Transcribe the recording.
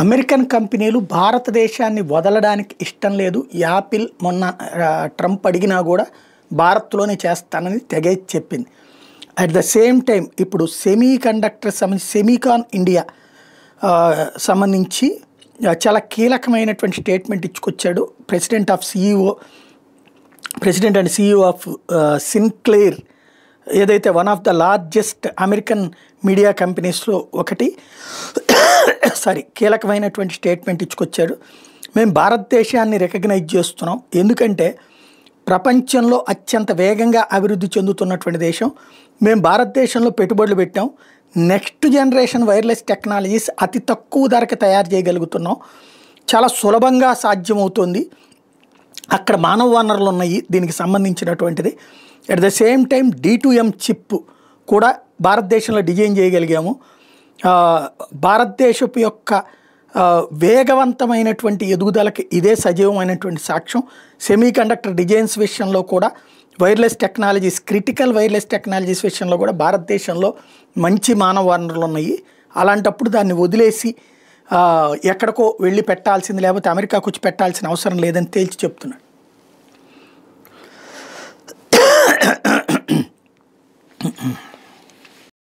American కంపెనీలు భారతదేశాన్ని వదలడానికి ఇష్టం లేదు. యాపిల్ మొన్న ట్రంప్ అడిగినా కూడా భారత్లోనే చేస్తానని తెగేసి చెప్పింది. అట్ ద సేమ్ టైం ఇప్పుడు సెమీ కండక్టర్ సంబంధించి సెమీకాన్ ఇండియా సంబంధించి చాలా కీలకమైనటువంటి స్టేట్మెంట్ ఇచ్చుకొచ్చాడు president and CEO of Sinclair, ఏదైతే one of the largest American media కంపెనీస్లో ఒకటి. కీలకమైనటువంటి స్టేట్మెంట్ ఇచ్చుకొచ్చాడు. మేము భారతదేశాన్ని రికగ్నైజ్ చేస్తున్నాం, ఎందుకంటే ప్రపంచంలో అత్యంత వేగంగా అభివృద్ధి చెందుతున్నటువంటి దేశం. మేము భారతదేశంలో పెట్టుబడులు పెట్టాం. నెక్స్ట్ జనరేషన్ వైర్లెస్ టెక్నాలజీస్ అతి తక్కువ ధరకి తయారు చేయగలుగుతున్నాం, చాలా సులభంగా సాధ్యమవుతుంది. అక్కడ మానవ వనరులు ఉన్నాయి దీనికి సంబంధించినటువంటిది. At the same time D2M chip కూడా భారతదేశంలో డిజైన్ చేయగలిగాము. భారతదేశపు యొక్క వేగవంతమైనటువంటి ఎదుగుదలకి ఇదే సజీవమైనటువంటి సాక్ష్యం. సెమీ కండక్టర్ డిజైన్స్ విషయంలో కూడా wireless technologies, critical wireless technologies విషయంలో కూడా భారతదేశంలో మంచి మానవ వనరులు ఉన్నాయి. అలాంటప్పుడు దాన్ని వదిలేసి ఎక్కడికో వెళ్ళి పెట్టాల్సింది, లేకపోతే అమెరికాకు వచ్చి పెట్టాల్సిన అవసరం లేదని తేల్చి చెప్తున్నాడు.